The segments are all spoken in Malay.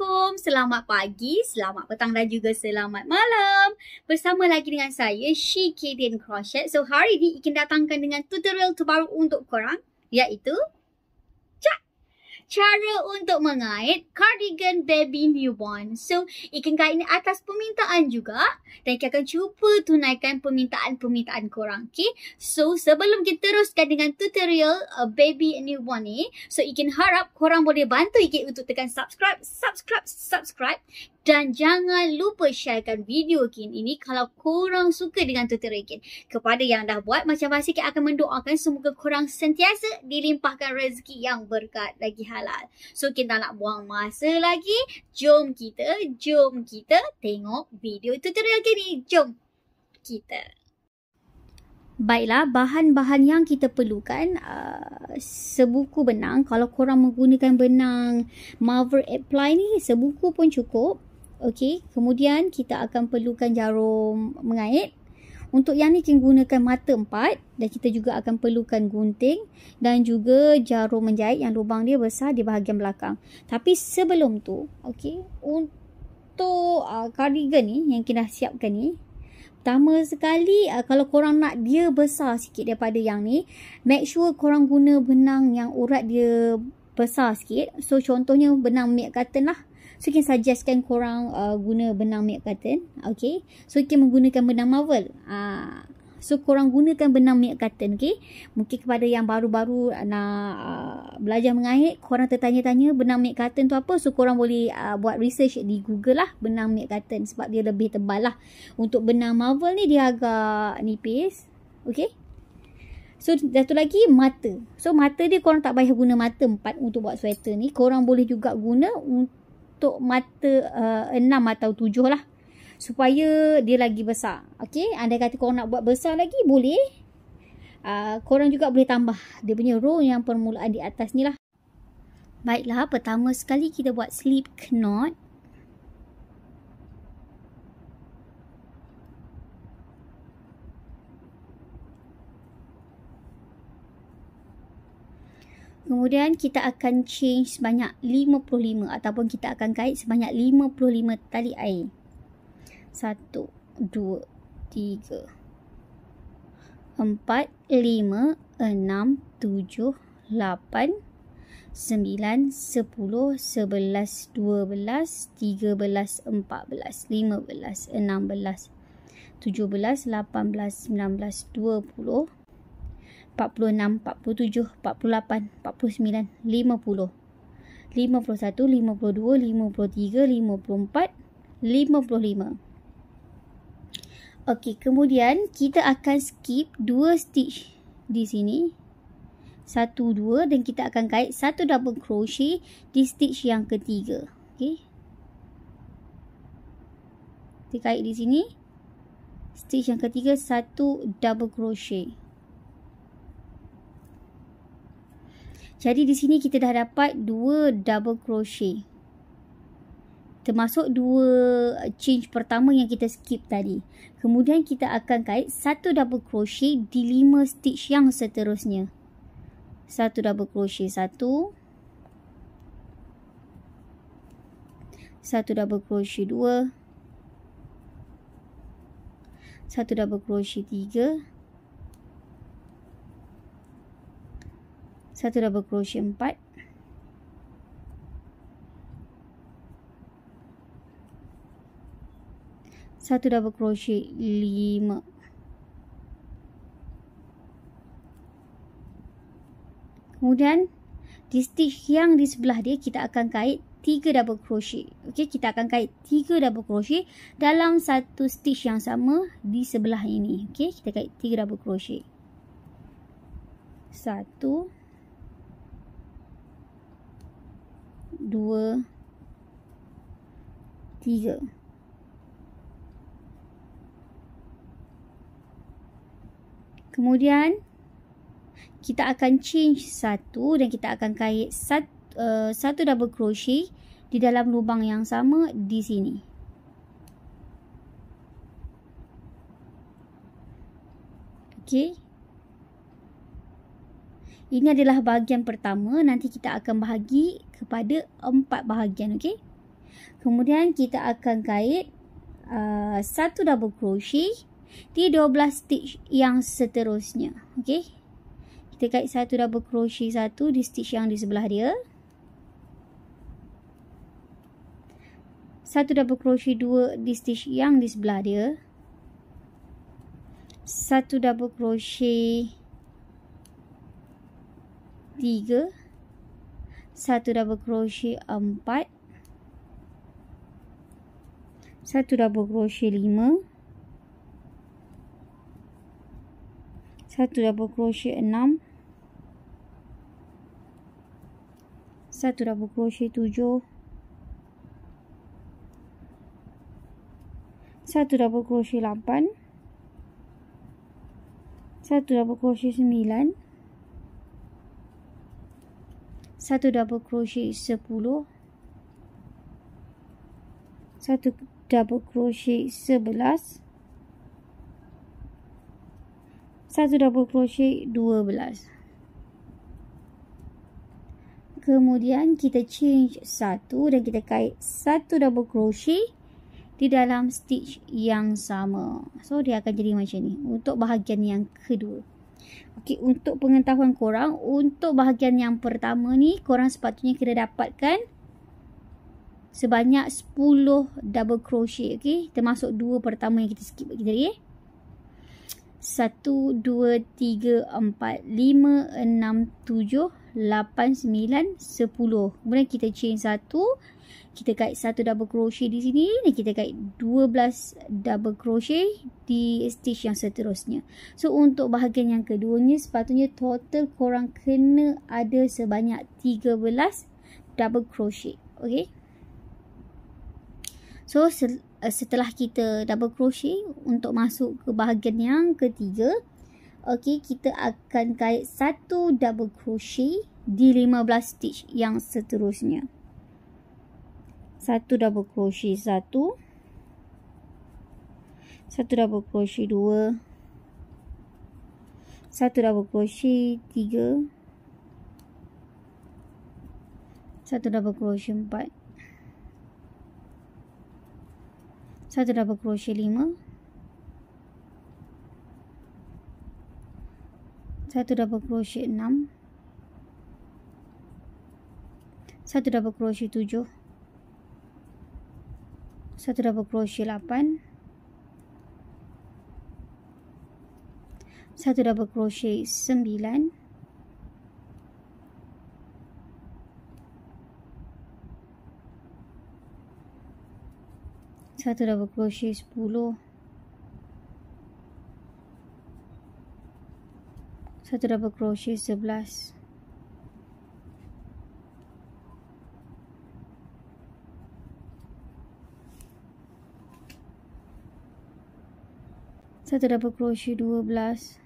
Assalamualaikum, selamat pagi, selamat petang dan juga selamat malam. Bersama lagi dengan saya, She Kadian Crochet. So hari ini Ikin datangkan dengan tutorial terbaru untuk korang, iaitu cara untuk mengait cardigan baby newborn. So, Ikin kait ini atas permintaan juga dan Ikin akan cuba tunaikan permintaan korang. Okay? So, sebelum kita teruskan dengan tutorial baby newborn ni, so Ikin harap korang boleh bantu Ikin untuk tekan subscribe dan jangan lupa sharekan video Ikin ini kalau korang suka dengan tutorial Ikin. Kepada yang dah buat, macam biasa Ikin akan mendoakan semoga korang sentiasa dilimpahkan rezeki yang berkat lagi halal. So kita nak buang masa lagi. Jom kita tengok video tutorial ni. Jom kita. Baiklah, bahan-bahan yang kita perlukan sebuku benang. Kalau korang menggunakan benang Marvel Apply ni, sebuku pun cukup. Okey, kemudian kita akan perlukan jarum mengait. Untuk yang ni kita gunakan mata 4 dan kita juga akan perlukan gunting dan juga jarum menjahit yang lubang dia besar di bahagian belakang. Tapi sebelum tu, okey, untuk cardigan ni yang kita dah siapkan ni, pertama sekali kalau korang nak dia besar sikit daripada yang ni, make sure korang guna benang yang urat dia besar sikit. So contohnya benang milk carton lah. So, kita suggestkan korang guna benang milk carton. Okay. So, kita menggunakan benang Marvel. So, korang gunakan benang milk carton. Okay. Mungkin kepada yang baru-baru nak belajar mengait, korang tertanya-tanya benang milk carton tu apa. So, korang boleh buat research di Google lah benang milk carton. Sebab dia lebih tebal lah. Untuk benang Marvel ni, dia agak nipis. Okay. So, satu lagi mata. So, mata dia korang tak payah guna mata 4 untuk buat sweater ni. Korang boleh juga guna untuk mata 6 atau 7 lah. Supaya dia lagi besar. Okay. Andai kata korang nak buat besar lagi, boleh. Korang juga boleh tambah dia punya row yang permulaan di atas ni lah. Baiklah, pertama sekali kita buat slip knot. Kemudian kita akan chain sebanyak 55 ataupun kita akan kait sebanyak 55 tali air. 1, 2, 3, 4, 5, 6, 7, 8, 9, 10, 11, 12, 13, 14, 15, 16, 17, 18, 19, 20, 46, 47, 48, 49, 50, 51, 52, 53, 54, 55. Okey, kemudian kita akan skip 2 stitch di sini. 1, 2 dan kita akan kait 1 double crochet di stitch yang ketiga. Okey. Kita kait di sini. Stitch yang ketiga 1 double crochet. Jadi di sini kita dah dapat 2 double crochet. Termasuk 2 change pertama yang kita skip tadi. Kemudian kita akan kait 1 double crochet di 5 stitch yang seterusnya. 1 double crochet 1. 1 double crochet 2. 1 double crochet 3. 1 double crochet 4. 1 double crochet 5. Kemudian di stitch yang di sebelah dia kita akan kait 3 double crochet. Okey, kita akan kait 3 double crochet dalam satu stitch yang sama di sebelah ini. Okey, kita kait 3 double crochet. 1, 2, 3. Kemudian kita akan change 1 dan kita akan kait 1 double crochet di dalam lubang yang sama di sini. Okey. Ini adalah bahagian pertama. Nanti kita akan bahagi kepada 4 bahagian. Okey. Kemudian kita akan kait satu double crochet di 12 stitch yang seterusnya. Okey. Kita kait satu double crochet satu di stitch yang di sebelah dia. Satu double crochet dua di stitch yang di sebelah dia. Satu double crochet tiga. Satu double crochet empat. Satu double crochet lima. Satu double crochet enam. Satu double crochet tujuh. Satu double crochet 8, satu double crochet 9, satu double crochet 10, satu double crochet 11, satu double crochet 12. Kemudian kita change satu dan kita kait satu double crochet di dalam stitch yang sama. So dia akan jadi macam ni untuk bahagian yang kedua. Okey, untuk pengetahuan korang, untuk bahagian yang pertama ni korang sepatutnya kena dapatkan sebanyak 10 double crochet. Okey, termasuk dua pertama yang kita skip tadi. 1 2 3 4 5 6 7 8 9 10. Kemudian kita chain satu. Kita kait satu double crochet di sini dan kita kait 12 double crochet di stitch yang seterusnya. So untuk bahagian yang keduanya sepatutnya total korang kena ada sebanyak 13 double crochet. Okey. So setelah kita double crochet untuk masuk ke bahagian yang ketiga, okey, kita akan kait satu double crochet di 15 stitch yang seterusnya. Satu double crochet satu, satu double crochet dua, satu double crochet tiga, satu double crochet empat, satu double crochet lima, satu double crochet enam, satu double crochet tujuh, satu double crochet 8, satu double crochet 9, satu double crochet 10, satu double crochet 11, satu double crochet 12,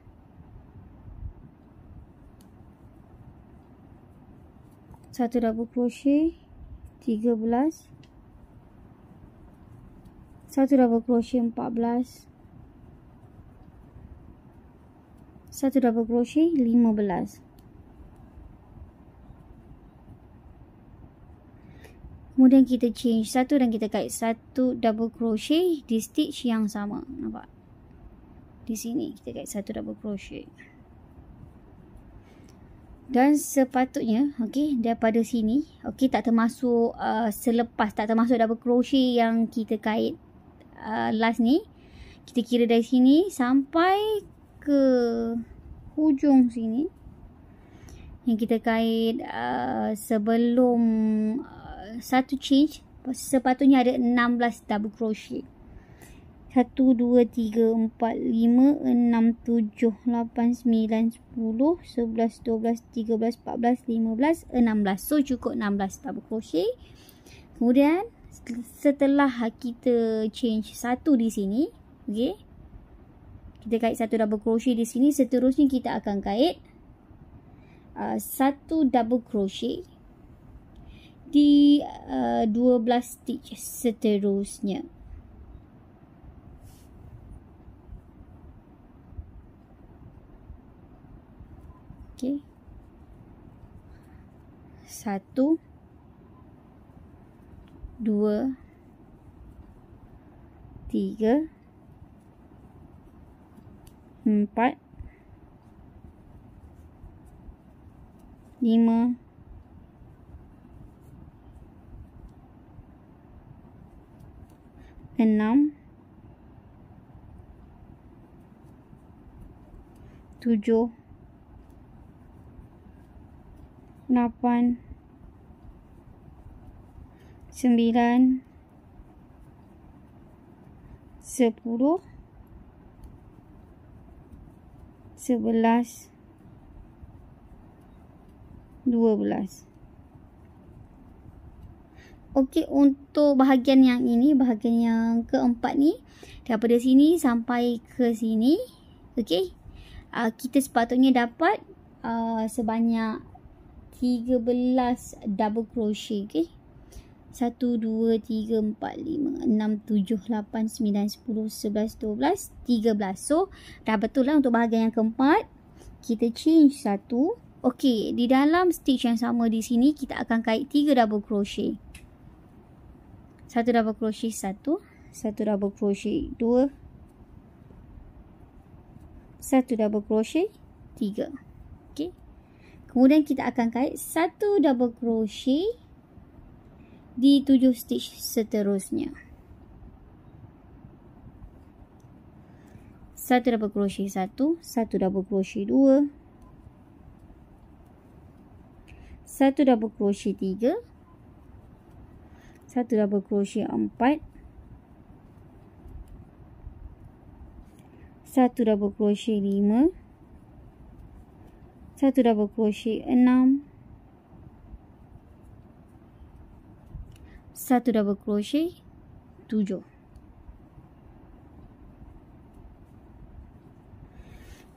satu double crochet 13, satu double crochet 14, satu double crochet 15. Kemudian kita change satu dan kita kait satu double crochet di stitch yang sama. Nampak? Di sini kita kait satu double crochet. Dan sepatutnya, okey, daripada sini, okey, tak termasuk selepas, tak termasuk double crochet yang kita kait last ni. Kita kira dari sini sampai ke hujung sini yang kita kait sebelum satu change, sepatutnya ada 16 double crochet. 1 2 3 4 5 6 7 8 9 10 11 12 13 14 15 16. So cukup 16 double crochet. Kemudian setelah kita change satu di sini, okey, kita kait satu double crochet di sini, seterusnya kita akan kait satu double crochet di 12 stitch seterusnya. Okey. Satu, 2, 3, 4, 5, 6, 7, 8, 9, 10, 11, 12. Okey, untuk bahagian yang ini, bahagian yang keempat ni, daripada sini sampai ke sini, okey, kita sepatutnya dapat sebanyak 13 double crochet, okey. 1, 2, 3, 4, 5, 6, 7, 8, 9, 10, 11, 12, 13. So, dah betul lah untuk bahagian yang keempat. Kita change satu. Okey, di dalam stitch yang sama di sini, kita akan kait 3 double crochet. 1 double crochet 1, 1 double crochet 2, 1 double crochet 3. Okey. Kemudian kita akan kait 1 double crochet di 7 stitch seterusnya. 1 double crochet 1, 1 double crochet 2, 1 double crochet 3, 1 double crochet 4, 1 double crochet 5, 1 double crochet 6, 1 double crochet 7.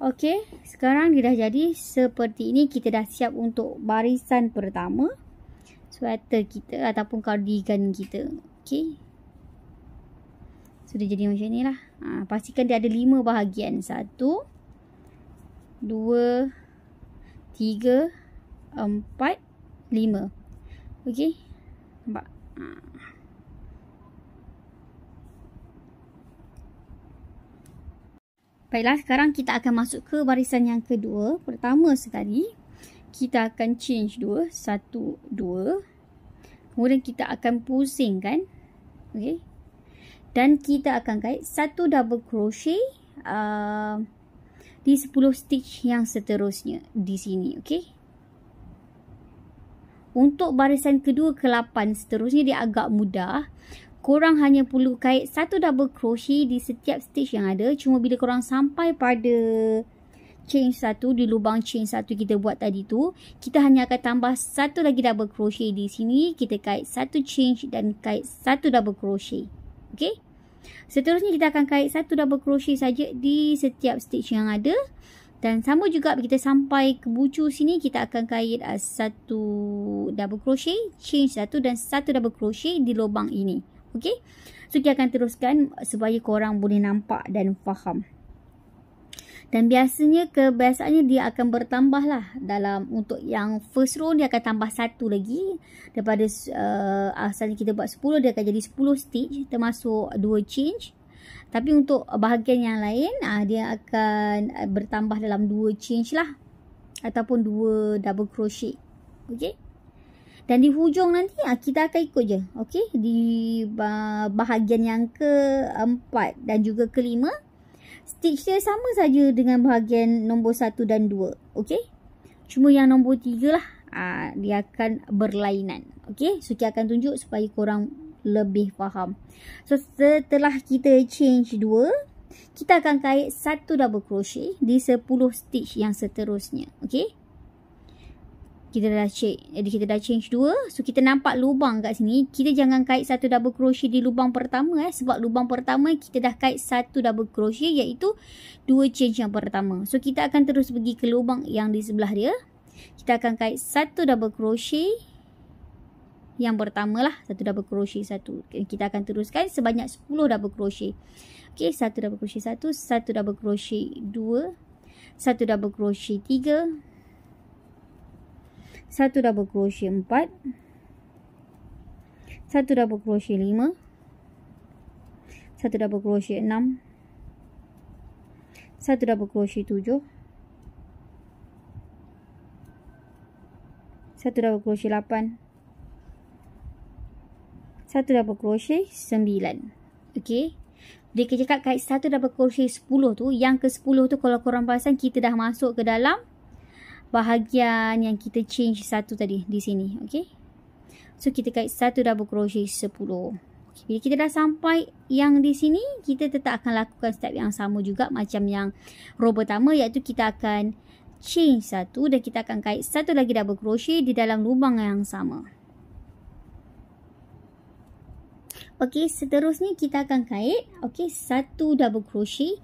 Okey, sekarang dia dah jadi seperti ini. Kita dah siap untuk barisan pertama sweater kita ataupun cardigan kita. Okey, sudah jadi macam ni lah. Pastikan dia ada 5 bahagian. 1, 2, 3, 4, 5. Okey, nampak? Baiklah, sekarang kita akan masuk ke barisan yang kedua. Pertama sekali, kita akan change 2. 1, 2. Kemudian kita akan pusingkan. Okey. Dan kita akan kait 1 double crochet di 10 stitch yang seterusnya di sini. Okey. Untuk barisan kedua ke 8 seterusnya dia agak mudah. Korang hanya perlu kait 1 double crochet di setiap stitch yang ada. Cuma bila korang sampai pada chain 1, di lubang chain 1 kita buat tadi tu, kita hanya akan tambah 1 lagi double crochet di sini. Kita kait 1 chain dan kait 1 double crochet. Okey. Seterusnya kita akan kait 1 double crochet saja di setiap stitch yang ada. Dan sama juga kita sampai ke bucu sini, kita akan kait 1 double crochet, chain 1 dan 1 double crochet di lubang ini. Okey. So kita akan teruskan supaya korang boleh nampak dan faham. Dan biasanya kebiasaannya dia akan bertambah lah. Dalam untuk yang first row dia akan tambah 1 lagi. Daripada asalnya kita buat 10, dia akan jadi 10 stitch termasuk 2 change. Tapi untuk bahagian yang lain dia akan bertambah dalam 2 change lah. Ataupun 2 double crochet. Okey. Dan di hujung nanti kita akan ikut je. Okey. Di bahagian yang keempat dan juga kelima, stitch dia sama saja dengan bahagian nombor 1 dan 2. Okey. Cuma yang nombor 3 lah. Dia akan berlainan. Okey. So kita akan tunjuk supaya korang lebih faham. So setelah kita change 2, kita akan kait 1 double crochet di 10 stitch yang seterusnya. Okey. Kita dah check. Jadi kita dah change 2. So kita nampak lubang kat sini. Kita jangan kait 1 double crochet di lubang pertama sebab lubang pertama kita dah kait 1 double crochet iaitu 2 change yang pertama. So kita akan terus pergi ke lubang yang di sebelah dia. Kita akan kait 1 double crochet yang pertama lah. 1 double crochet 1. Kita akan teruskan sebanyak 10 double crochet. Okey, 1 double crochet 1, 1 double crochet 2, 1 double crochet 3, 1 double crochet 4, 1 1 double crochet 5, 1 double crochet 6, 1 double crochet 7, 1 double crochet 8, 1 double crochet 9. Okey. Dia cakap kait 1 double crochet 10 tu, yang ke 10 tu kalau korang perasan kita dah masuk ke dalam bahagian yang kita change satu tadi di sini. Okey. So kita kait 1 double crochet 10. Okay, bila kita dah sampai yang di sini, kita tetap akan lakukan step yang sama juga macam yang row pertama, iaitu kita akan change satu dan kita akan kait satu lagi double crochet di dalam lubang yang sama. Okey, seterusnya kita akan kait satu double crochet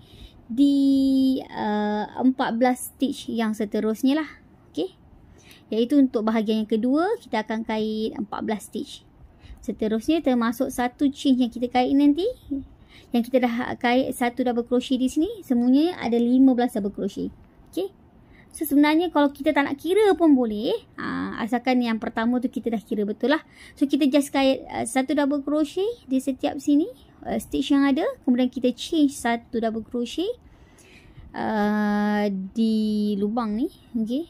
di 14 stitch yang seterusnya lah. Okey. Iaitu untuk bahagian yang kedua kita akan kait 14 stitch. Seterusnya termasuk satu chain yang kita kait nanti. Yang kita dah kait satu double crochet di sini, semuanya ada 15 double crochet. Okey. So sebenarnya kalau kita tak nak kira pun boleh. Asalkan yang pertama tu kita dah kira betul lah. So kita just kait satu double crochet di setiap sini stitch yang ada. Kemudian kita change satu double crochet di lubang ni. Okay.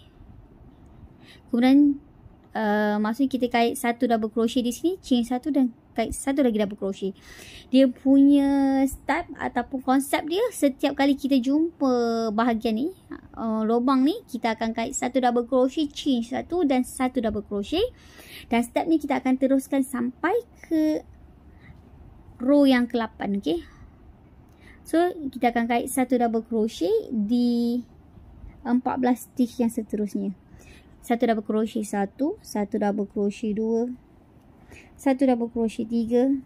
Kemudian maksudnya kita kait satu double crochet di sini, change satu dan kait satu lagi double crochet. Dia punya step ataupun konsep dia, setiap kali kita jumpa bahagian ni, lubang ni, kita akan kait satu double crochet, change satu dan satu double crochet. Dan step ni kita akan teruskan sampai ke row yang ke-8. Okay. So kita akan kait satu double crochet di 14 stitch yang seterusnya. Satu double crochet 1, satu double crochet 2, satu double crochet 3,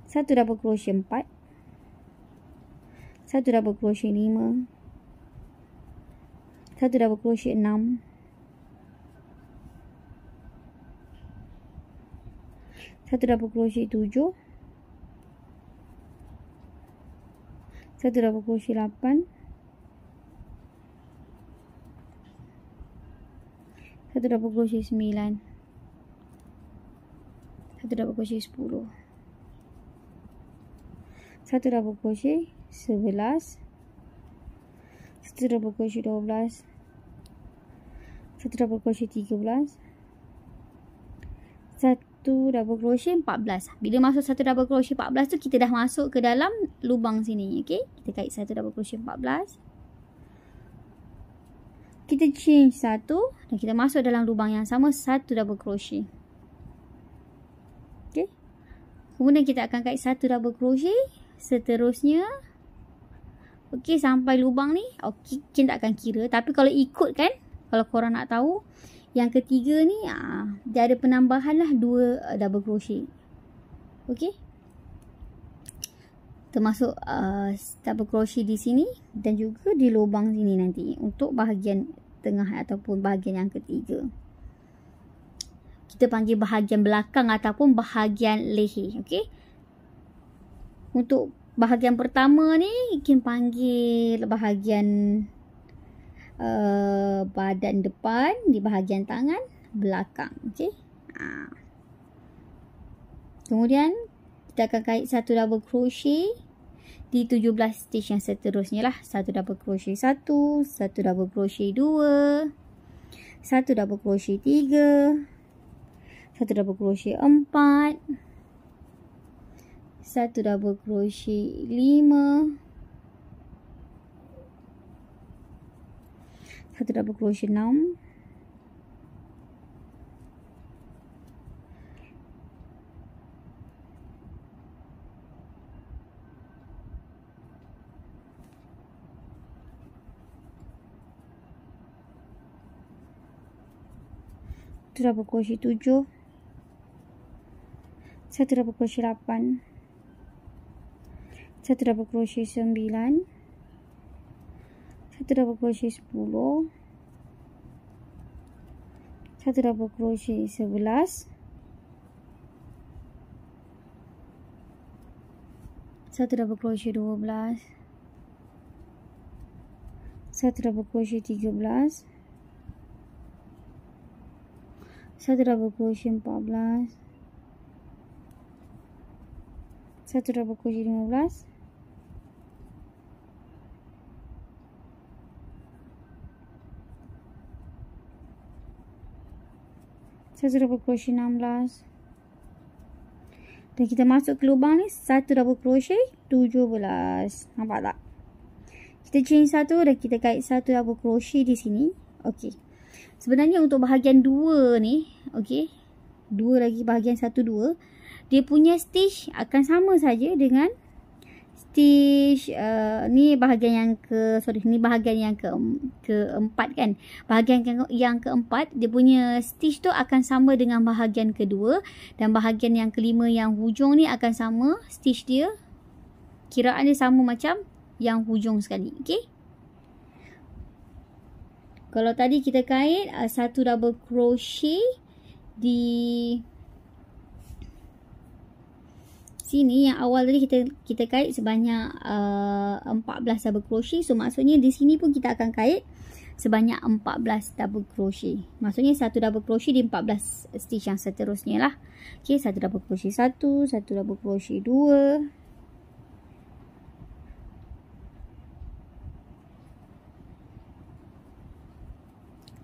satu double crochet 4, satu double crochet 5, satu double crochet 6, satu double crochet 7, satu double crochet 8, satu double crochet 9, satu double crochet 10, satu double crochet 11, satu double crochet 12, satu double crochet 13, satu double crochet 14. Bila masuk satu double crochet 14 tu kita dah masuk ke dalam lubang sini. Okey, kita kait satu double crochet 14. Kita change satu dan kita masuk dalam lubang yang sama, satu double crochet. Okey. Kemudian kita akan kait satu double crochet. Seterusnya, okey, sampai lubang ni, okey, kita tak akan kira. Tapi kalau ikut kan, kalau korang nak tahu, yang ketiga ni, dia ada penambahan lah 2 double crochet. Okey. Termasuk double crochet di sini dan juga di lubang sini nanti untuk bahagian tengah ataupun bahagian yang ketiga. Kita panggil bahagian belakang ataupun bahagian leher. Okey. Untuk bahagian pertama ni kita panggil bahagian badan depan, di bahagian tangan belakang. Okey. Kemudian kita akan kait satu double crochet di 17 stitch yang seterusnya lah. Satu double crochet 1, satu double crochet 2, satu double crochet 3, satu double crochet 4, satu double crochet 5, satu double crochet 6, satu double crochet 7, satu double crochet 8, satu double crochet 9, satu double crochet 10, satu double crochet 11, satu double crochet 12, satu double crochet 13, 1 double crochet 14, 1 double crochet 15, 1 double crochet 16, dan kita masuk ke lubang ni 1 double crochet 17. Nampak tak? Kita chain 1 dan kita kait 1 double crochet di sini. Okey. Sebenarnya untuk bahagian 2 ni, okey. 2 lagi bahagian 1 2, dia punya stitch akan sama saja dengan stitch ni bahagian yang ni bahagian yang keempat kan. Bahagian yang keempat, dia punya stitch tu akan sama dengan bahagian kedua, dan bahagian yang kelima yang hujung ni akan sama stitch dia. Kiraan dia sama macam yang hujung sekali. Okey. Kalau tadi kita kait 1 double crochet di sini, yang awal tadi kita kait sebanyak 14 double crochet. So maksudnya di sini pun kita akan kait sebanyak 14 double crochet. Maksudnya 1 double crochet di 14 stitch yang seterusnya lah. Okey, 1 double crochet 1, 1 double crochet 2,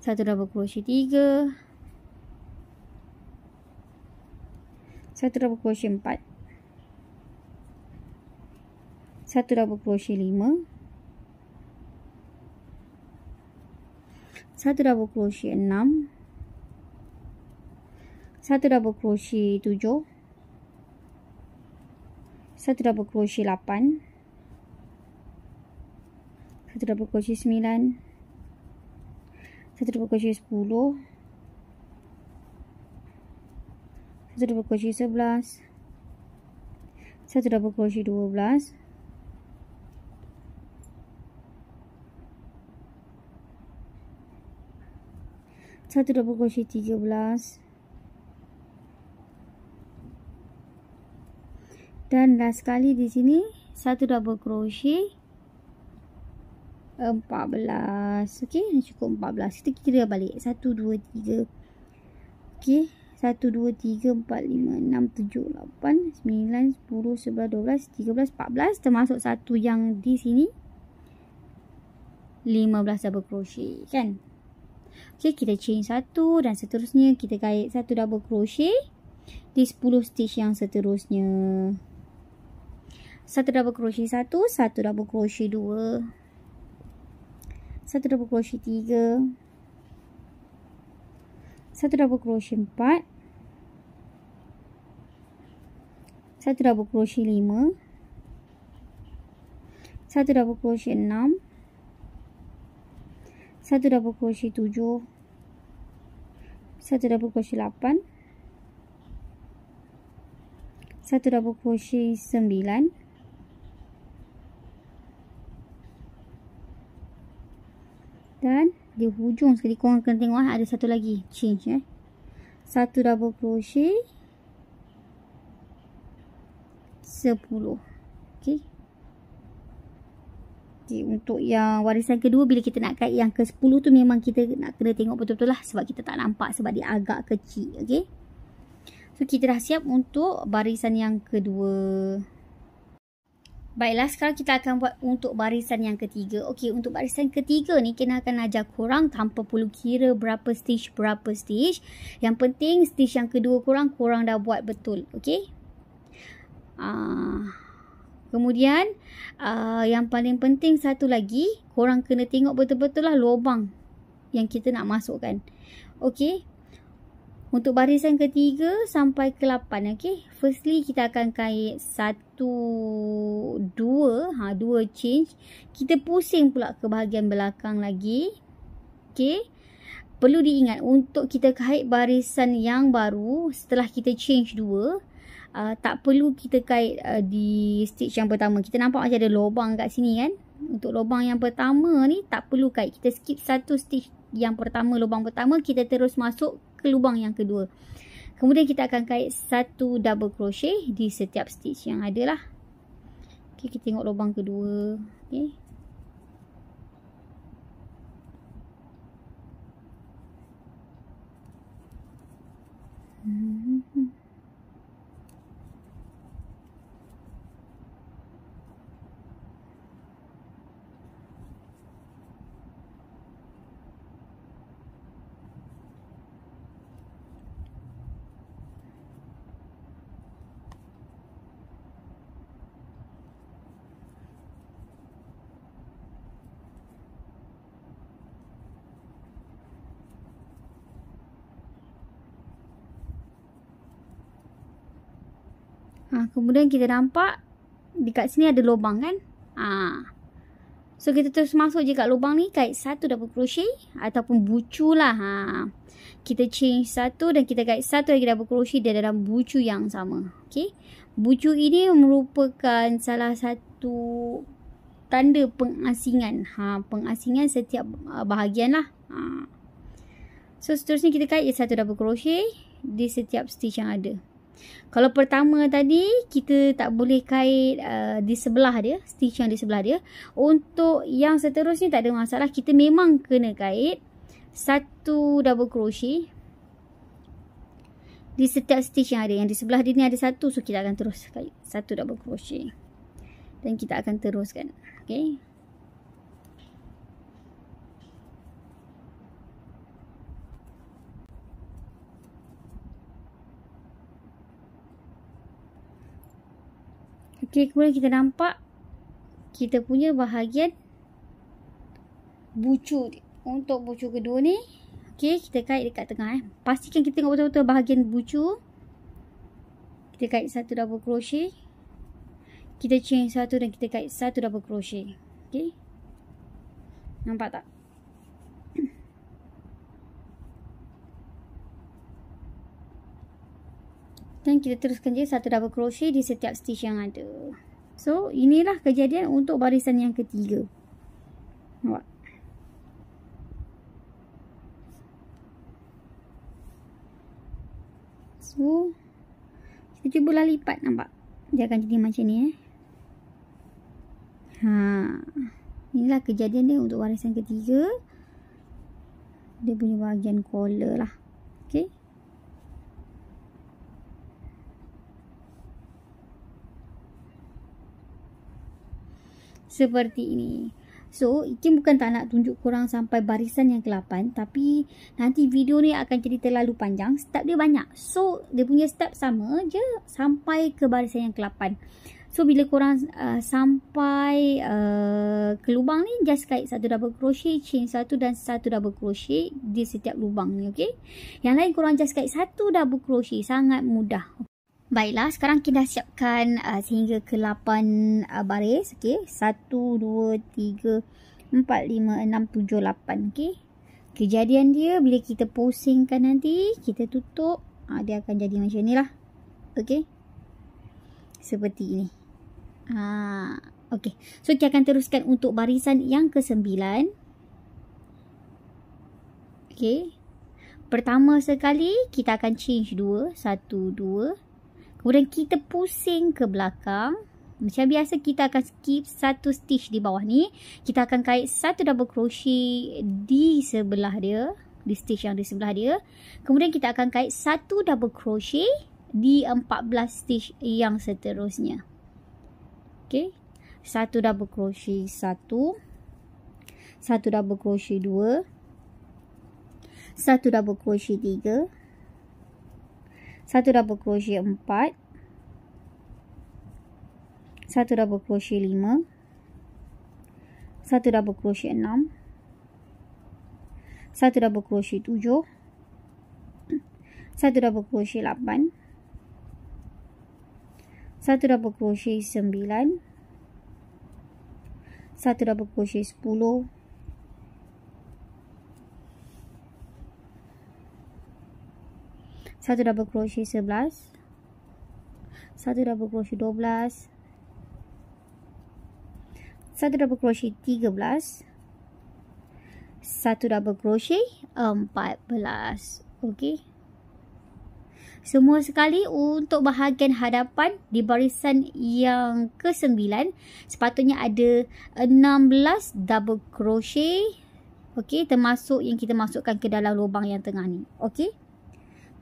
1 double crochet 3, 1 double crochet 4, 1 double crochet 5, 1 double crochet 6, 1 double crochet 7, 1 double crochet 8, 1 double crochet 9, 1 double crochet 10, 1 double crochet 11, 1 double crochet 12, 1 double crochet 13, dan last sekali di sini 1 double crochet 14. Okey, cukup 14. Kita kira balik 1 2 3. Okey, 1 2 3 4 5 6 7 8 9 10 11 12 13 14, termasuk satu yang di sini 15 double crochet kan. Okey, kita chain 1 dan seterusnya kita kait 1 double crochet di 10 stitch yang seterusnya. 1 double crochet 1, 1 double crochet 2, 1 double crochet 3, 1 double crochet 4, 1 double crochet 5, 1 double crochet 6, 1 double crochet 7, 1 double crochet 8, 1 double crochet 9, dan di hujung sekali korang kena tengok ada satu lagi change 1 double crochet 10. Okey. Jadi untuk yang warisan kedua, bila kita nak kait yang ke-10 tu memang kita nak kena tengok betul-betul lah, sebab kita tak nampak, sebab dia agak kecil. Okey. So kita dah siap untuk barisan yang kedua. Baiklah, sekarang kita akan buat untuk barisan yang ketiga. Okey, untuk barisan ketiga ni kita akan ajar korang tanpa perlu kira berapa stitch. Yang penting stitch yang kedua korang dah buat betul. Okey. Kemudian yang paling penting satu lagi, korang kena tengok betul-betul lah lubang yang kita nak masukkan. Okey. Untuk barisan ketiga sampai ke 8, okey. Firstly kita akan kait 1 2 change. Kita pusing pula ke bahagian belakang lagi. Okey. Perlu diingat untuk kita kait barisan yang baru setelah kita change 2, tak perlu kita kait di stitch yang pertama. Kita nampak macam ada lubang kat sini kan. Untuk lubang yang pertama ni tak perlu kait. Kita skip satu stitch yang pertama, lubang pertama, kita terus masuk ke lubang yang kedua. Kemudian kita akan kait 1 double crochet di setiap stitch yang ada lah. Okey, kita tengok lubang kedua. Okey. Kemudian kita nampak dekat sini ada lubang kan. So kita terus masuk je kat lubang ni, kait satu double crochet ataupun bucu lah. Kita change satu dan kita kait satu lagi double crochet di dalam bucu yang sama. Okay. Bucu ini merupakan salah satu tanda pengasingan. Pengasingan setiap bahagian lah. So seterusnya kita kait satu double crochet di setiap stitch yang ada. Kalau pertama tadi kita tak boleh kait di sebelah dia, stitch yang di sebelah dia. Untuk yang seterusnya tak ada masalah, kita memang kena kait satu double crochet di setiap stitch yang ada. Yang di sebelah dia ni ada satu, so kita akan terus kait satu double crochet dan kita akan teruskan. Okay. Okay, kemudian kita nampak kita punya bahagian bucu. Untuk bucu kedua ni, okay, kita kait dekat tengah. Pastikan kita tengok betul-betul bahagian bucu. Kita kait satu double crochet. Kita chain satu dan kita kait satu double crochet. Okay. Nampak tak? Dan kita teruskan je satu double crochet di setiap stitch yang ada. So, inilah kejadian untuk barisan yang ketiga. Nampak? So, kita cubalah lipat, nampak? Dia akan jadi macam ni. Inilah kejadian dia untuk barisan ketiga. Dia punya bahagian collar lah. Okay. Seperti ini. So, Ikin bukan tak nak tunjuk korang sampai barisan yang ke-8. Tapi, nanti video ni akan jadi terlalu panjang. Step dia banyak. So, dia punya step sama je sampai ke barisan yang ke-8. So, bila korang sampai ke lubang ni, just kait satu double crochet, chain satu dan satu double crochet di setiap lubang ni. Okay. Yang lain korang just kait satu double crochet. Sangat mudah. Baiklah, sekarang kita dah siapkan sehingga ke 8 baris. Okay. 1, 2, 3, 4, 5, 6, 7, 8. Okay. Kejadian dia bila kita pusingkan nanti, kita tutup. Dia akan jadi macam ni lah. Okay. Seperti ini. Okay. So, kita akan teruskan untuk barisan yang ke-9. Okay. Pertama sekali, kita akan change 2. 1, 2. Kemudian kita pusing ke belakang. Macam biasa kita akan skip satu stitch di bawah ni. Kita akan kait satu double crochet di sebelah dia. Di stitch yang di sebelah dia. Kemudian kita akan kait satu double crochet di 14 stitch yang seterusnya. Okay. Satu double crochet 1. Satu double crochet 2. Satu double crochet 3. Satu double crochet 4. Satu double crochet 5. Satu double crochet 6. Satu double crochet 7. Satu double crochet 8. Satu double crochet 9. Satu double crochet 10. Satu double crochet 11. Satu double crochet 12. Satu double crochet 13. Satu double crochet 14. Okey. Semua sekali untuk bahagian hadapan di barisan yang ke-9 sepatutnya ada 16 double crochet. Okey, termasuk yang kita masukkan ke dalam lubang yang tengah ni. Okey.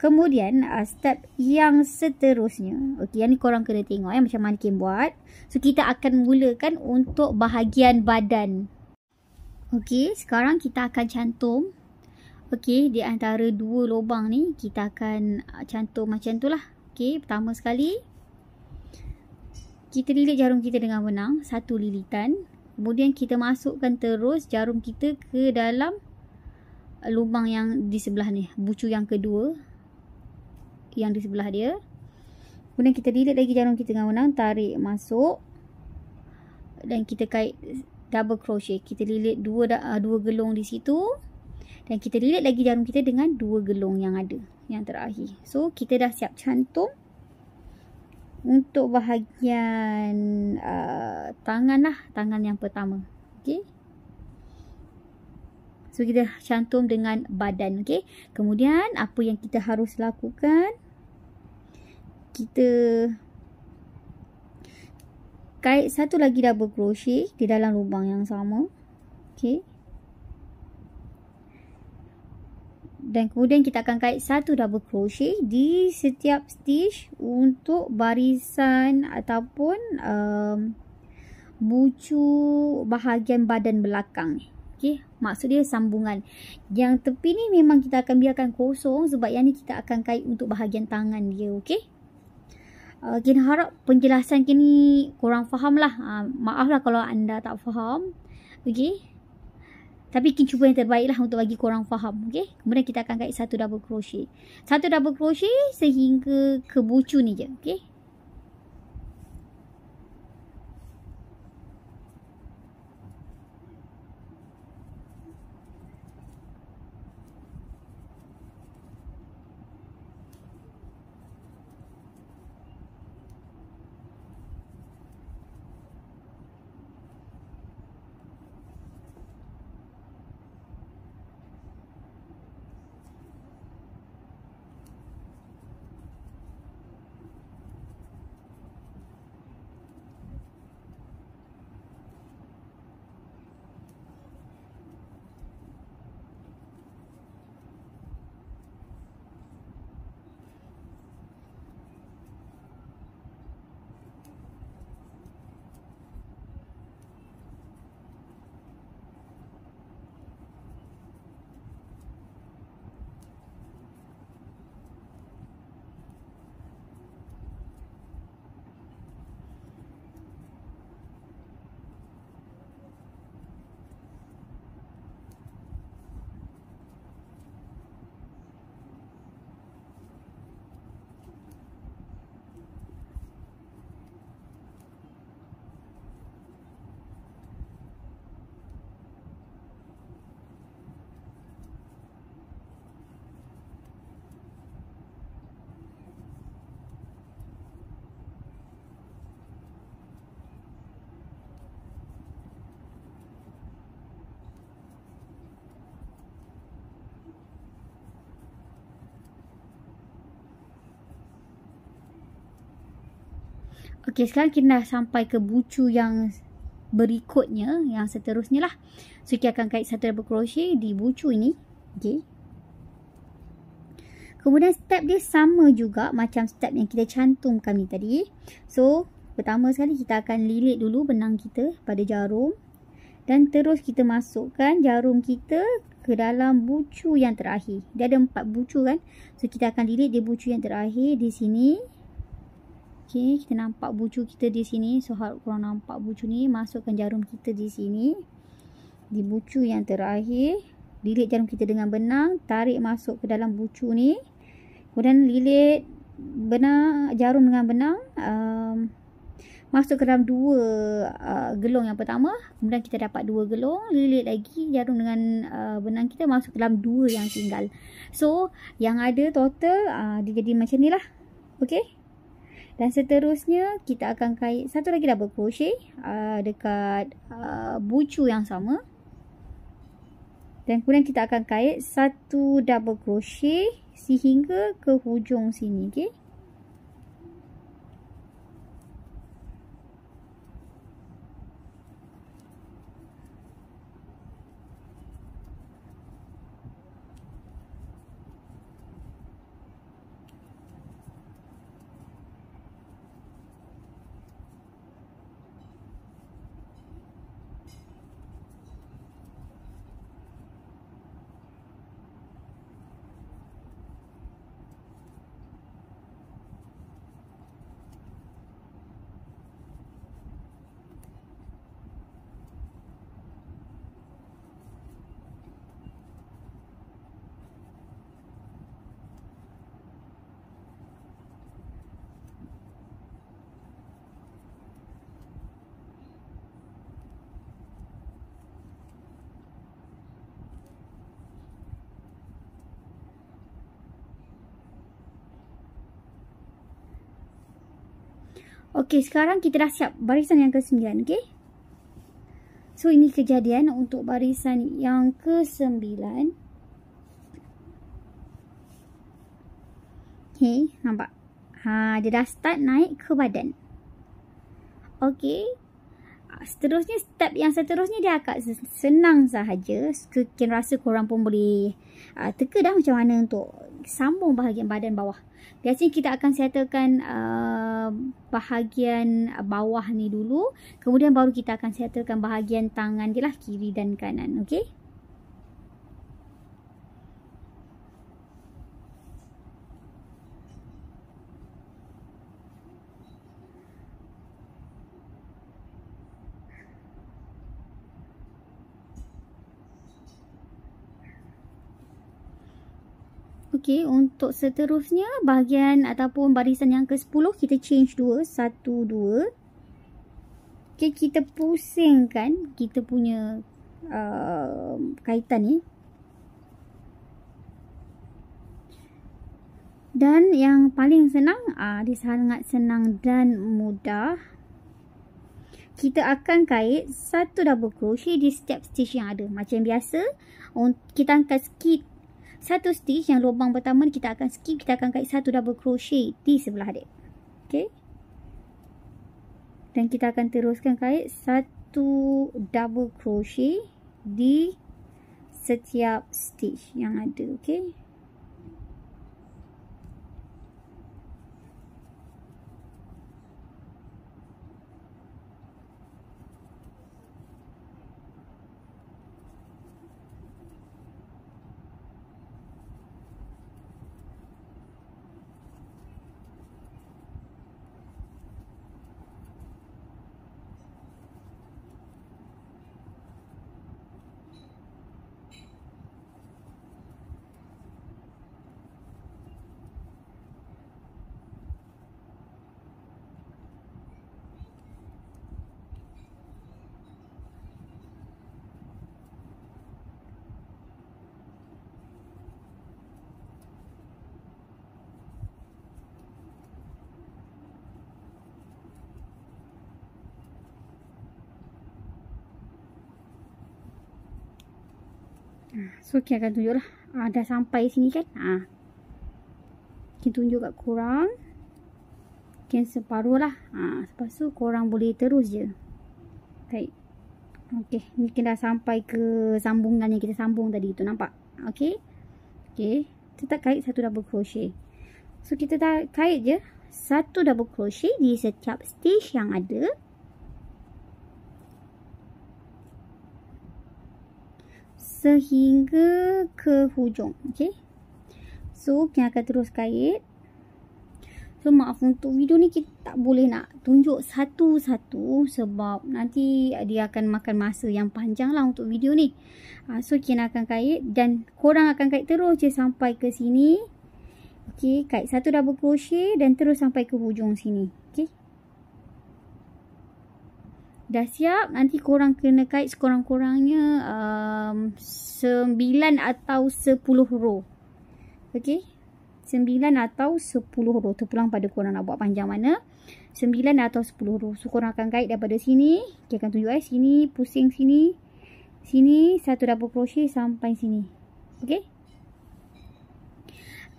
Kemudian step yang seterusnya. Okey, yang ni korang kena tengok macam mana Kim buat. So kita akan mulakan untuk bahagian badan. Okey, sekarang kita akan cantum. Okey, di antara dua lubang ni kita akan cantum macam tu lah. Okey, pertama sekali kita lilit jarum kita dengan benang, satu lilitan. Kemudian kita masukkan terus jarum kita ke dalam lubang yang di sebelah ni, bucu yang kedua yang di sebelah dia. Kemudian kita lilit lagi jarum kita dengan benang, tarik masuk dan kita kait double crochet. Kita lilit dua gelung di situ dan kita lilit lagi jarum kita dengan 2 gelung yang ada yang terakhir. So kita dah siap cantum untuk bahagian tangan lah, tangan yang pertama. Okey. So kita cantum dengan badan. Okey. Kemudian apa yang kita harus lakukan, kita kait satu lagi double crochet di dalam lubang yang sama. Okey. Dan kemudian kita akan kait satu double crochet di setiap stitch untuk barisan ataupun bucu bahagian badan belakang ni. Okey, maksud dia sambungan. Yang tepi ni memang kita akan biarkan kosong sebab yang ni kita akan kait untuk bahagian tangan dia. Okey. Kita harap penjelasan kini korang faham lah. Maaf lah kalau anda tak faham. Okey. Tapi kita cuba yang terbaik lah untuk bagi korang faham. Okey. Kemudian kita akan kait satu double crochet. Satu double crochet sehingga ke bucu ni je. Okey. Okey, sekarang kita dah sampai ke bucu yang berikutnya, yang seterusnya lah. So kita akan kait satu double crochet di bucu ini. Okey. Kemudian step dia sama juga macam step yang kita cantumkan ni tadi. So pertama sekali kita akan lilit dulu benang kita pada jarum dan terus kita masukkan jarum kita ke dalam bucu yang terakhir. Dia ada 4 bucu kan. So kita akan lilit di bucu yang terakhir di sini. Okey, kita nampak bucu kita di sini. So harap korang nampak bucu ni. Masukkan jarum kita di sini. Di bucu yang terakhir. Lilit jarum kita dengan benang. Tarik masuk ke dalam bucu ni. Kemudian lilit jarum dengan benang. Masuk ke dalam 2 gelung yang pertama. Kemudian kita dapat 2 gelung. Lilit lagi jarum dengan benang kita. Masuk ke dalam 2 yang tinggal. So yang ada total dia jadi macam ni lah. Okey. Dan seterusnya kita akan kait satu lagi double crochet dekat bucu yang sama. Dan kemudian kita akan kait satu double crochet sehingga ke hujung sini. Okey. Okey, sekarang kita dah siap barisan yang ke-9, okey? So, ini kejadian untuk barisan yang ke-9. Okey, nampak? Dia dah start naik ke badan. Okey. Seterusnya, step yang seterusnya dia agak senang sahaja. Sekian rasa korang pun boleh teka dah macam mana untuk sambung bahagian badan bawah. Biasanya kita akan settlekan bahagian bawah ni dulu. Kemudian baru kita akan settlekan bahagian tangan dia lah, kiri dan kanan. Okey? Okey, untuk seterusnya bahagian ataupun barisan yang ke-10 kita change 2, 1, 2. Okey, kita pusingkan kita punya kaitan ni. Dan yang paling senang, dia sangat senang dan mudah. Kita akan kait 1 double crochet di setiap stitch yang ada. Macam biasa, kita akan skip satu stitch yang lubang pertama kita akan skip, kita akan kait 1 double crochet di sebelah dia. Okey. Dan kita akan teruskan kait 1 double crochet di setiap stitch yang ada. Okey. So, kita akan tunjuk lah. Dah sampai sini kan. Kita tunjuk kat korang. Mungkin separuh lah. Lepas tu korang boleh terus je. Baik. Okey. Mungkin dah sampai ke sambungan yang kita sambung tadi tu. Nampak? Okey. Okey. Tetap kait 1 double crochet. So, kita dah kait je 1 double crochet di setiap stitch yang ada. Sehingga ke hujung. Okey. So, kita akan terus kait. So, maaf untuk video ni kita tak boleh nak tunjuk satu-satu sebab nanti dia akan makan masa yang panjang lah untuk video ni. So, kita akan kait dan korang akan kait terus je sampai ke sini. Okey, kait 1 double crochet dan terus sampai ke hujung sini. Okey. Dah siap, nanti korang kena kait sekurang-kurangnya 9 atau 10 row. Okey. 9 atau 10 row. Terpulang pada korang nak buat panjang mana. 9 atau 10 row. So, korang akan kait daripada sini. Kita akan tunjuk sini, pusing sini. Sini, 1 double crochet sampai sini. Okey.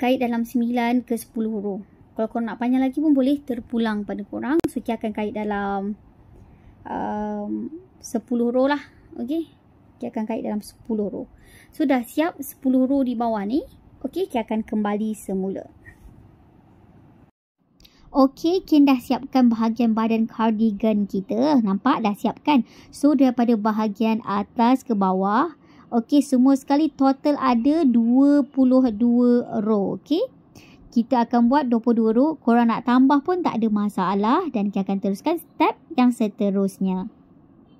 Kait dalam 9 ke 10 row. Kalau korang nak panjang lagi pun boleh terpulang pada korang. So, kita akan kait dalam 10 row lah. Okey. Kita akan kait dalam 10 row. So, dah siap 10 row di bawah ni. Okey, kita akan kembali semula. Okey, kita dah siapkan bahagian badan cardigan kita. Nampak? Dah siapkan. So, daripada bahagian atas ke bawah. Okey, semua sekali total ada 22 row. Okey. Kita akan buat 22 row. Korang nak tambah pun tak ada masalah. Dan kita akan teruskan step yang seterusnya.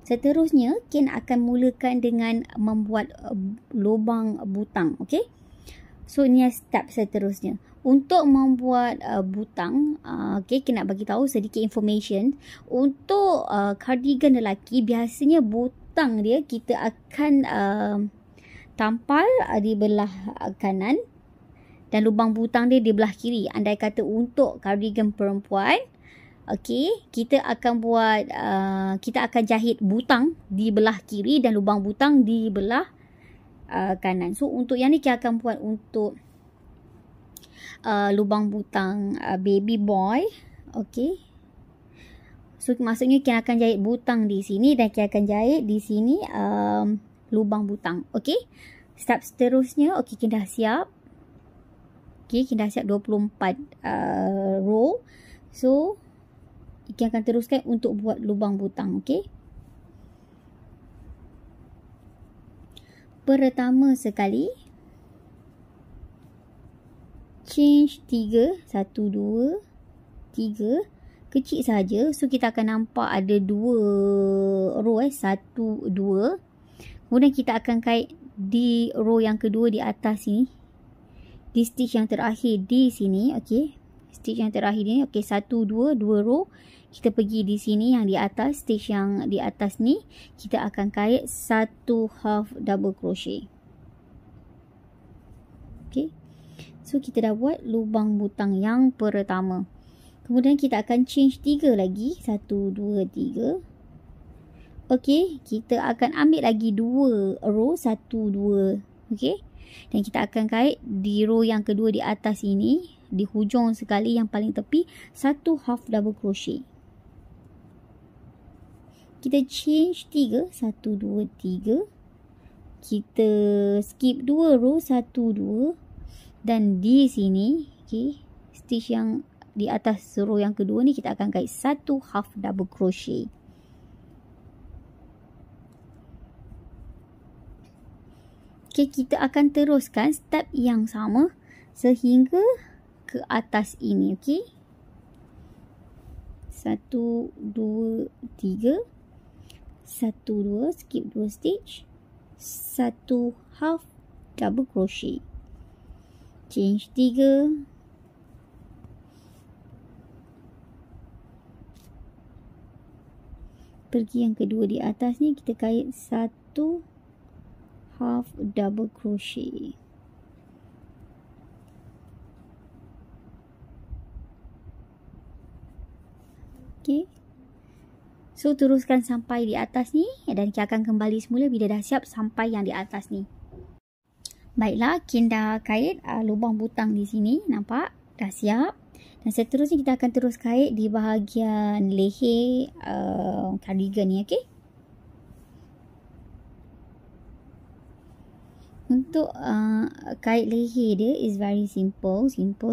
Seterusnya, kita akan mulakan dengan membuat lubang butang. Okey. So, ini step seterusnya. Untuk membuat butang, okay, kita nak bagi tahu sedikit information. Untuk cardigan lelaki, biasanya butang dia kita akan tampal di belah kanan. Dan lubang butang dia di belah kiri. Andai kata untuk cardigan perempuan, Okey, kita akan buat kita akan jahit butang di belah kiri dan lubang butang di belah kanan. So untuk yang ni kita akan buat untuk lubang butang baby boy. Okey. So maksudnya kita akan jahit butang di sini dan kita akan jahit di sini lubang butang. Okey. Step seterusnya, okey, kita dah siap. Okey, kita dah siap 24 row. So kita akan teruskan untuk buat lubang butang. Okey. Pertama sekali, change 3, 1, 2, 3. Kecil saja. So kita akan nampak ada 2 row 1, 2. Kemudian kita akan kait di row yang kedua di atas sini. Di stitch yang terakhir di sini. Okey. Stitch yang terakhir ni. Okey, 1, 2, 2 row. Kita pergi di sini yang di atas, stitch yang di atas ni, kita akan kait 1 half double crochet. Okey. So kita dah buat lubang butang yang pertama. Kemudian kita akan change 3 lagi, 1, 2, 3. Okey, kita akan ambil lagi 2 row, 1, 2. Okey. Dan kita akan kait di row yang kedua di atas ini, di hujung sekali yang paling tepi, 1 half double crochet. Kita change 3, 1, 2, 3. Kita skip 2 row, 1, 2. Dan di sini, okay, stitch yang di atas row yang kedua ni, kita akan kait 1 half double crochet. Okay, kita akan teruskan step yang sama sehingga ke atas ini, okay. 1, 2, 3. 1, 2, skip 2 stitch, 1 half double crochet, change 3, pergi yang kedua di atas ni, kita kait 1 half double crochet. Okay. So teruskan sampai di atas ni dan kita akan kembali semula bila dah siap sampai yang di atas ni. Baiklah, kita dah kait lubang butang di sini, nampak? Dah siap. Dan seterusnya kita akan terus kait di bahagian leher cardigan ni, okey? Untuk kait leher dia is very simple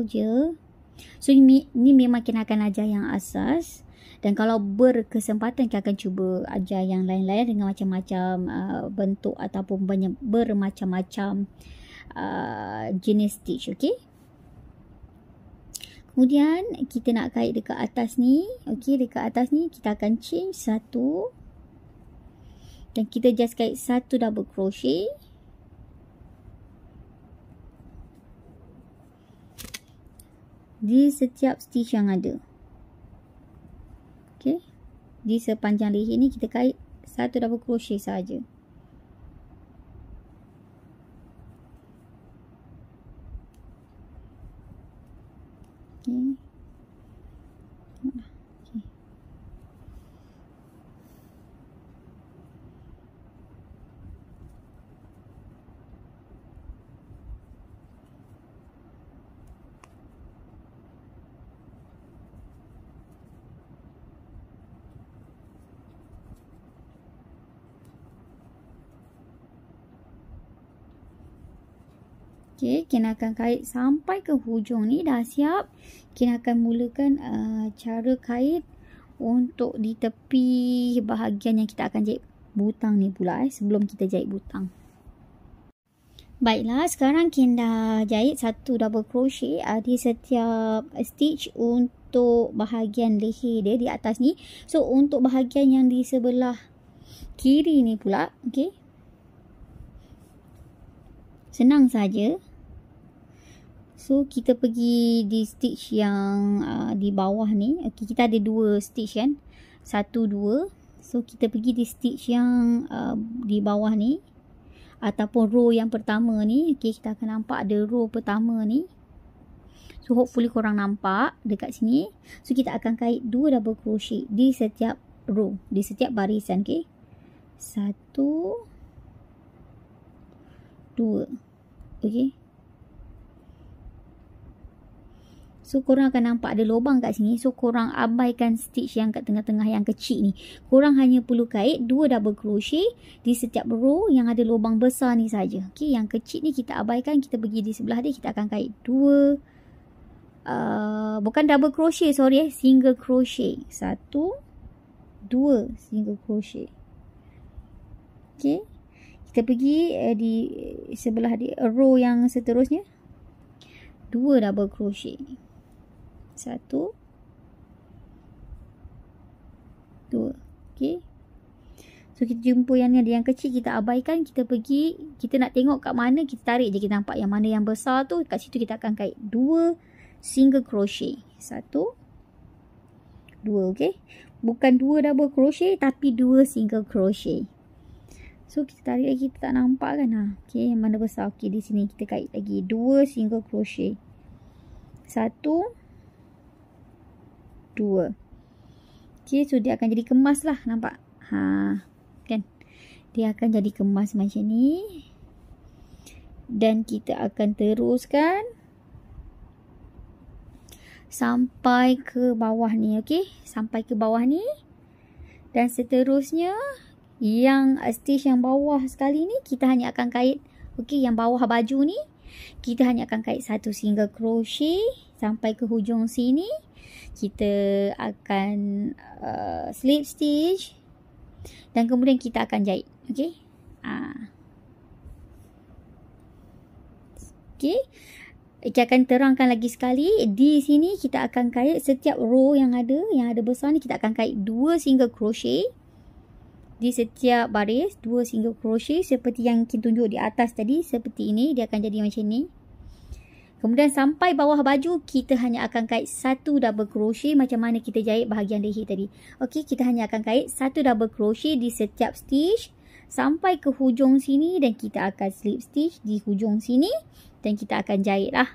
je. So ni memang kita akan ajar yang asas. Dan kalau berkesempatan kita akan cuba ajar yang lain-lain dengan macam-macam bentuk ataupun bermacam-macam jenis stitch, okey? Kemudian kita nak kait dekat atas ni, okey, dekat atas ni kita akan change 1 dan kita just kait 1 double crochet. Di setiap stitch yang ada. Okey. Di sepanjang leher ni kita kait 1 double crochet saja. Okey. Okey. Okey, kita akan kait sampai ke hujung ni. Dah siap. Kita akan mulakan cara kait untuk di tepi bahagian yang kita akan jahit butang ni pula sebelum kita jahit butang. Baiklah, sekarang kita dah jahit 1 double crochet di setiap stitch untuk bahagian leher dia di atas ni. So untuk bahagian yang di sebelah kiri ni pula, okey. Senang saja. So kita pergi di stitch yang di bawah ni. Okay, kita ada 2 stitch kan. 1, 2. So kita pergi di stitch yang di bawah ni. Ataupun row yang pertama ni. Okay, kita akan nampak ada row pertama ni. So hopefully korang nampak dekat sini. So kita akan kait 2 double crochet di setiap row, di setiap barisan. Okay, 1 2. Okay, so korang akan nampak ada lubang kat sini. So korang abaikan stitch yang kat tengah-tengah yang kecil ni. Korang hanya perlu kait 2 double crochet di setiap row yang ada lubang besar ni saja. Okay, yang kecil ni kita abaikan. Kita pergi di sebelah dia, kita akan kait 2 bukan double crochet, sorry, single crochet. 1 2 single crochet. Okay, kita pergi di sebelah dia, row yang seterusnya, 2 double crochet. 1 2. Okay, so kita jumpa yang ni ada yang kecil, kita abaikan. Kita pergi, kita nak tengok kat mana, kita tarik je, kita nampak yang mana yang besar tu. Kat situ kita akan kait 2 single crochet. 1 2. Okay, bukan 2 double crochet tapi 2 single crochet. So kita tarik lagi, kita tak nampak kan. Okay, yang mana besar. Okay, di sini kita kait lagi 2 single crochet. 1 2. Okay, so dia akan jadi kemas lah, nampak? Kan? Dia akan jadi kemas macam ni. Dan kita akan teruskan sampai ke bawah ni. Okay, sampai ke bawah ni. Dan seterusnya, yang stitch yang bawah sekali ni, kita hanya akan kait, okay, yang bawah baju ni, kita hanya akan kait 1 single crochet sampai ke hujung sini. Kita akan slip stitch dan kemudian kita akan jahit. Okay, okay, kita akan terangkan lagi sekali. Di sini kita akan kait setiap row yang ada besar ni, kita akan kait 2 single crochet di setiap baris, 2 single crochet seperti yang kita tunjuk di atas tadi. Seperti ini, dia akan jadi macam ni. Kemudian sampai bawah baju, kita hanya akan kait 1 double crochet macam mana kita jahit bahagian leher tadi. Okey, kita hanya akan kait 1 double crochet di setiap stitch sampai ke hujung sini, dan kita akan slip stitch di hujung sini dan kita akan jahit lah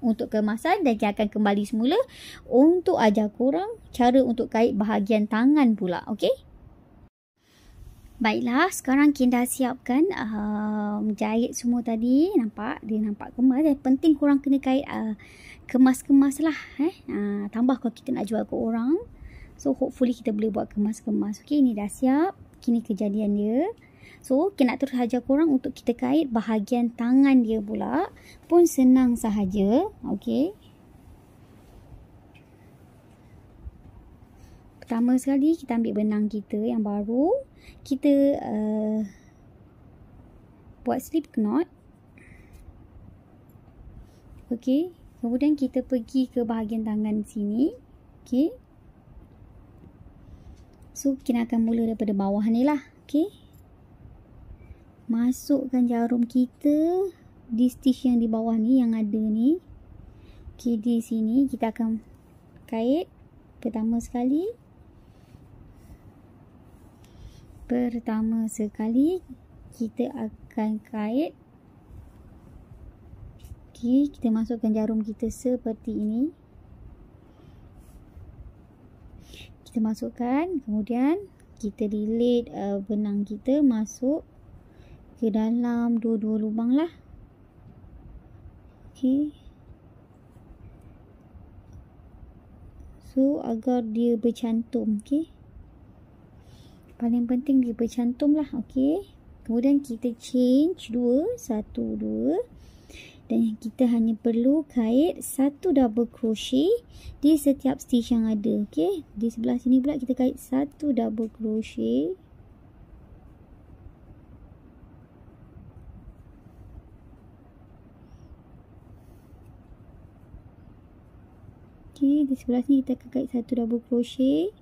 untuk kemasan. Dan kita akan kembali semula untuk ajar korang cara untuk kait bahagian tangan pula. Okey, baiklah, sekarang kita dah siapkan jahit semua tadi. Nampak? Dia nampak kemas. Penting korang kena kait kemas-kemas lah. Tambah kalau kita nak jual ke orang. So, hopefully kita boleh buat kemas-kemas. Okay, ini dah siap. Kini kejadian dia. So, kita nak terus ajar korang untuk kita kait bahagian tangan dia pula. Pun senang sahaja. Okay. Pertama sekali, kita ambil benang kita yang baru. Kita buat slip knot. Okey, kemudian kita pergi ke bahagian tangan sini. Okey, so kita akan mula daripada bawah ni lah. Okey, masukkan jarum kita di stitch yang di bawah ni, yang ada ni. Okey, di sini kita akan kait pertama sekali. Kita akan kait. Okey, kita masukkan jarum kita seperti ini. Kita masukkan, kemudian kita lilit benang kita masuk ke dalam dua-dua lubang lah. Okey, so agar dia bercantum. Okey, paling penting dia bercantum lah. Okey, kemudian kita change 2, 1, 2, dan kita hanya perlu kait 1 double crochet di setiap stitch yang ada. Okey, di sebelah sini pula kita kait 1 double crochet. Okey, di sebelah sini kita akan kait 1 double crochet.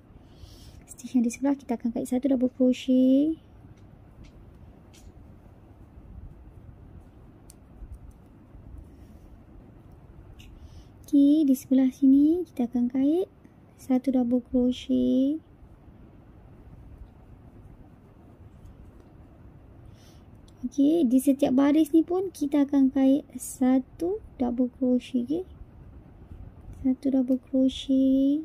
Stitch yang di sebelah kita akan kait 1 double crochet. Okey, di sebelah sini kita akan kait 1 double crochet. Okey, di setiap baris ni pun kita akan kait 1 double crochet. Okey, Satu double crochet.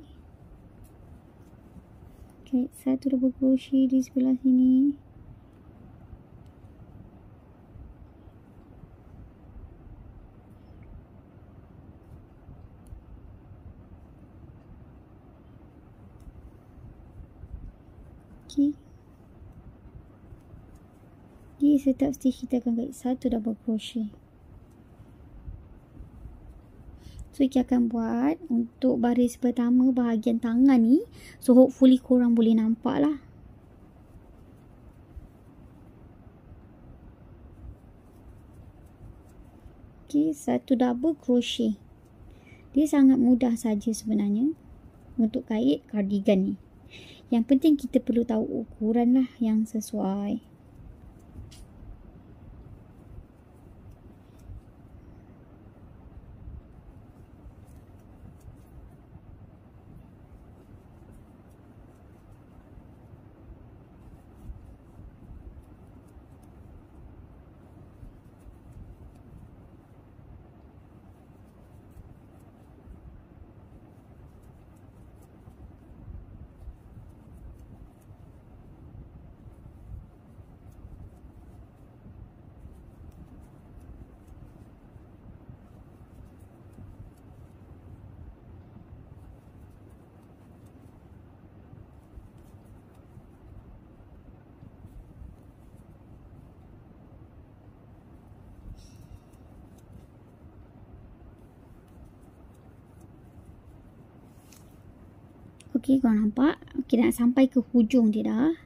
Kait satu double crochet di sebelah sini. Okay. Di setiap stitch kita akan kait satu double crochet. So, kita akan buat untuk baris pertama bahagian tangan ni. So, hopefully korang boleh nampak lah. Okay, satu double crochet. Dia sangat mudah saja sebenarnya untuk kait cardigan ni. Yang penting kita perlu tahu ukuran lah yang sesuai. Okey, korang nampak? Okey, nak sampai ke hujung dia dah.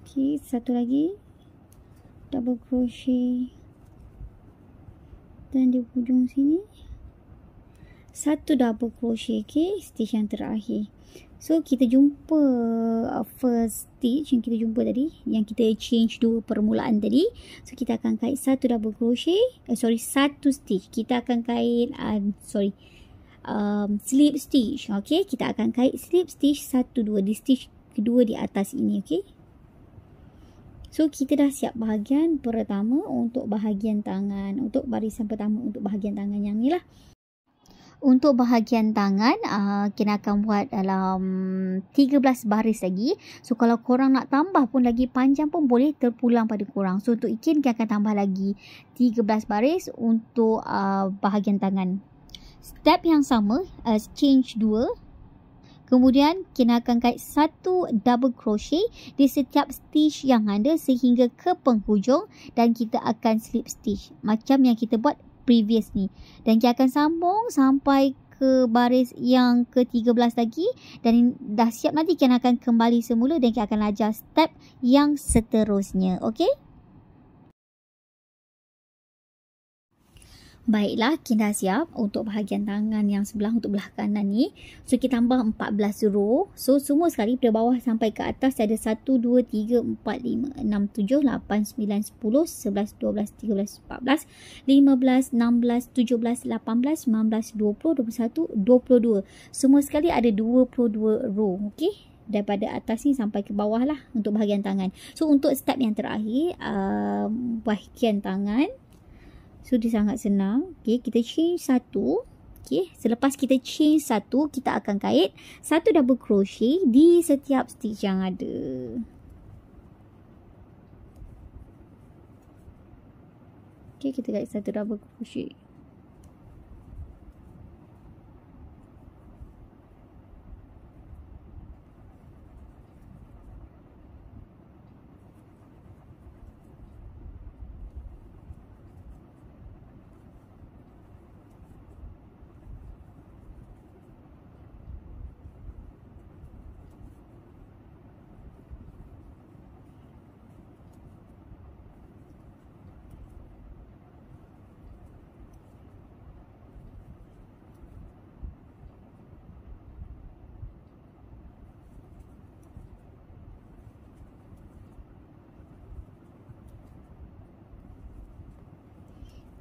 Okey, satu lagi. Double crochet. Dan di hujung sini. Satu double crochet, okey, stitch yang terakhir. So, kita jumpa first stitch yang kita jumpa tadi. Yang kita change dua permulaan tadi. So, kita akan kait satu double crochet. Satu stitch. Kita akan kait, slip stitch. Okay, kita akan kait slip stitch 1, 2. Di stitch kedua di atas ini, okay. So, kita dah siap bahagian pertama untuk bahagian tangan. Untuk barisan pertama untuk bahagian tangan yang ni lah. Untuk bahagian tangan, kita akan buat dalam 13 baris lagi. So, kalau korang nak tambah pun lagi panjang pun boleh, terpulang pada korang. So, untuk ikin, kita akan tambah lagi 13 baris untuk bahagian tangan. Step yang sama, change 2. Kemudian, kita akan kait satu double crochet di setiap stitch yang ada sehingga ke penghujung. Dan kita akan slip stitch. Macam yang kita buat previous ni. Dan kita akan sambung sampai ke baris yang ke-13 lagi. Dan dah siap nanti kita akan kembali semula dan kita akan ajar step yang seterusnya. Okey? Baiklah, kita dah siap untuk bahagian tangan yang sebelah untuk belah kanan ni. So, kita tambah 14 row. So, semua sekali dari bawah sampai ke atas ada 1, 2, 3, 4, 5, 6, 7, 8, 9, 10, 11, 12, 13, 14, 15, 16, 17, 18, 19, 20, 21, 22. Semua sekali ada 22 row. Okey? Daripada atas ni sampai ke bawah lah untuk bahagian tangan. So, untuk step yang terakhir, bahagian tangan. So, dia sangat senang. Okay, kita change satu. Okay, selepas kita change satu, kita akan kait satu double crochet di setiap stitch yang ada. Okay, kita kait satu double crochet.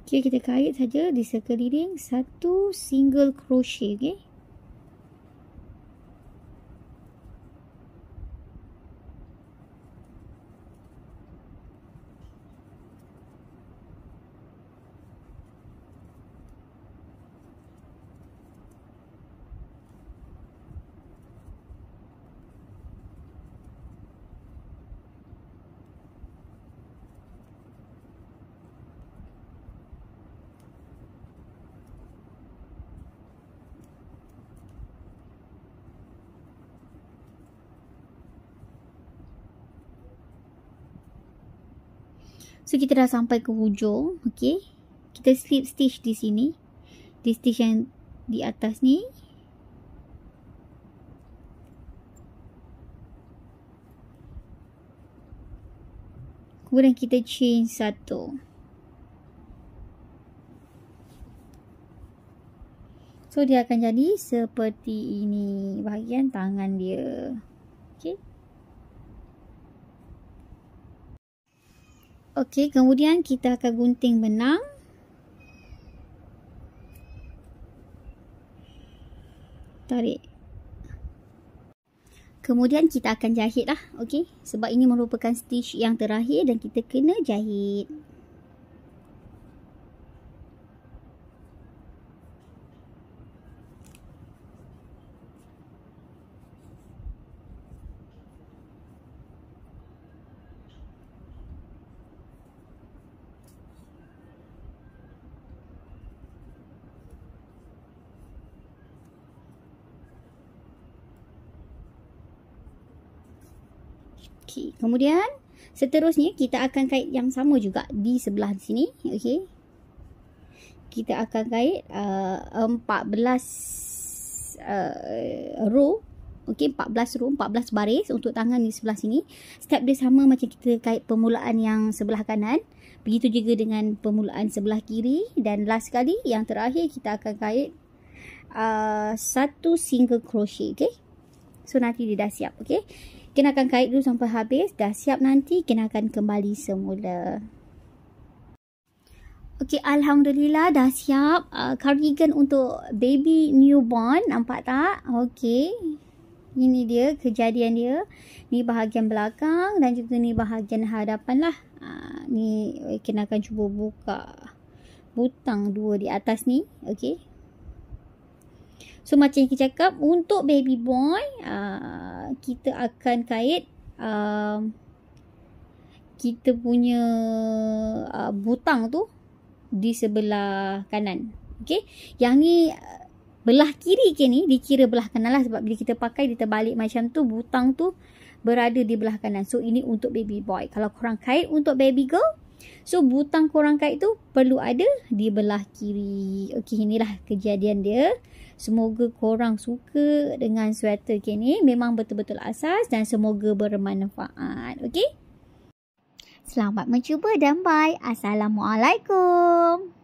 Okay, kita kait saja di sekeliling satu single crochet. Okay. So kita dah sampai ke hujung. Okay, kita slip stitch di sini, di stitch yang di atas ni. Kemudian kita chain satu. So dia akan jadi seperti ini bahagian tangan dia. Okay. Okay, kemudian kita akan gunting benang. Tarik. Kemudian kita akan jahit lah. Okay, sebab ini merupakan stitch yang terakhir dan kita kena jahit. Okay, kemudian seterusnya kita akan kait yang sama juga di sebelah sini. Okay, kita akan kait 14 row. Okay, 14 row, 14 baris untuk tangan di sebelah sini. Step dia sama macam kita kait permulaan yang sebelah kanan. Begitu juga dengan permulaan sebelah kiri. Dan last sekali, yang terakhir kita akan kait satu single crochet. Okay, so nanti dia dah siap. Okay, kenakan kait dulu sampai habis. Dah siap nanti kenakan kembali semula. Okey, alhamdulillah dah siap cardigan untuk baby newborn. Nampak tak? Okey. Ini dia kejadian dia. Ni bahagian belakang dan juga ni bahagian hadapan lah. Ni kenakan cuba buka butang dua di atas ni. Okey. So macam yang kita cakap, untuk baby boy kita akan kait kita punya butang tu di sebelah kanan. Okey, yang ni belah kiri ke ni dikira belah kanan lah, sebab bila kita pakai dia terbalik macam tu, butang tu berada di belah kanan. So ini untuk baby boy. Kalau korang kait untuk baby girl, so butang korang kait tu perlu ada di belah kiri. Okey, inilah kejadian dia. Semoga korang suka dengan sweater ni. Memang betul-betul asas dan semoga bermanfaat. Okey? Selamat mencuba dan bye. Assalamualaikum.